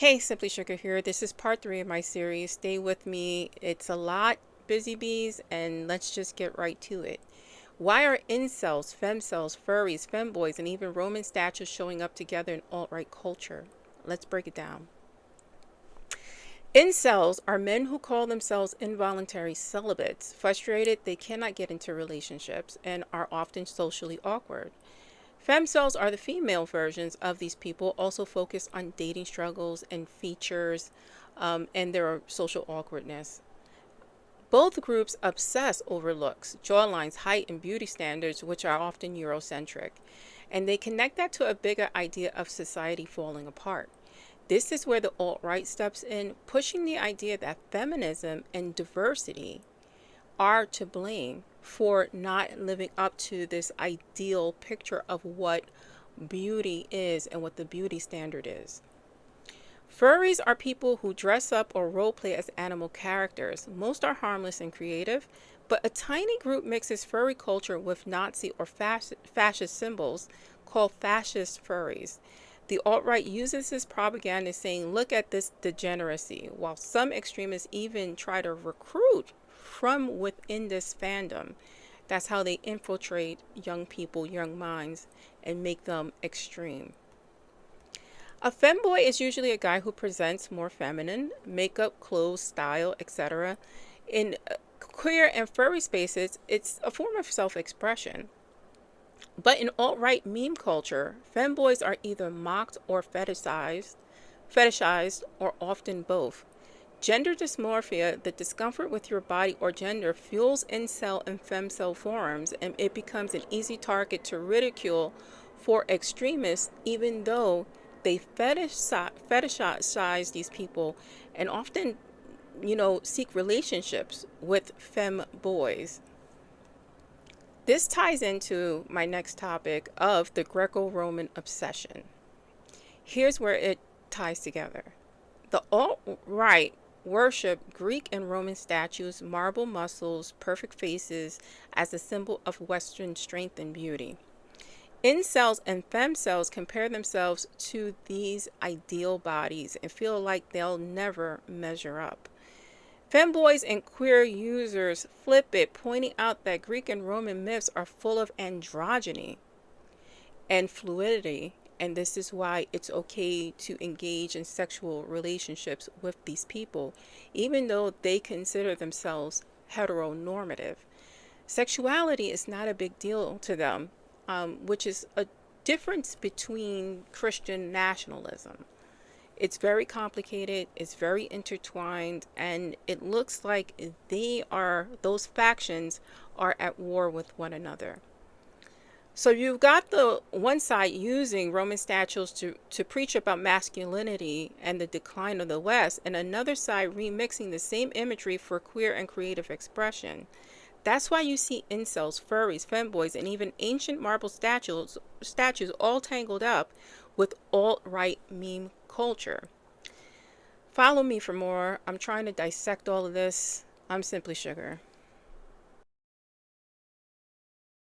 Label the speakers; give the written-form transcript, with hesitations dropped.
Speaker 1: Hey, Simply Sugar here. This is part three of my series. Stay with me. It's a lot, busy bees, and let's just get right to it. Why are incels, femcells, furries, femboys, and even Roman statues showing up together in alt-right culture? Let's break it down. Incels are men who call themselves involuntary celibates, frustrated they cannot get into relationships, and are often socially awkward. Femcells are the female versions of these people, also focus on dating struggles and features and their social awkwardness. Both groups obsess over looks, jawlines, height, and beauty standards, which are often Eurocentric, and they connect that to a bigger idea of society falling apart. This is where the alt right steps in, pushing the idea that feminism and diversity are to blame for not living up to this ideal picture of what beauty is and what the beauty standard is. Furries are people who dress up or role play as animal characters. Most are harmless and creative, but a tiny group mixes furry culture with Nazi or fascist symbols called fascist furries. The alt-right uses this propaganda saying, look at this degeneracy, while some extremists even try to recruit from within this fandom. That's how they infiltrate young people, young minds, and make them extreme. A femboy is usually a guy who presents more feminine, makeup, clothes, style, etc. In queer and furry spaces, it's a form of self-expression. But in alt-right meme culture, femboys are either mocked or fetishized, or often both. Gender dysmorphia, the discomfort with your body or gender, fuels incel and femcel forums, and it becomes an easy target to ridicule for extremists, even though they fetishize these people and often, seek relationships with femboys. This ties into my next topic of the Greco-Roman obsession. Here's where it ties together. The alt-right worship Greek and Roman statues, marble muscles, perfect faces as a symbol of Western strength and beauty. Incels and femcells compare themselves to these ideal bodies and feel like they'll never measure up. Femboys and queer users flip it, pointing out that Greek and Roman myths are full of androgyny and fluidity, and this is why it's okay to engage in sexual relationships with these people, even though they consider themselves heteronormative. Sexuality is not a big deal to them, which is a difference between Christian nationalism. It's very complicated, it's very intertwined, and it looks like those factions are at war with one another. So you've got the one side using Roman statues to preach about masculinity and the decline of the West, and another side remixing the same imagery for queer and creative expression. That's why you see incels, furries, femboys, and even ancient marble statues all tangled up with alt-right meme culture. Follow me for more. I'm trying to dissect all of this. I'm Simply Sugar.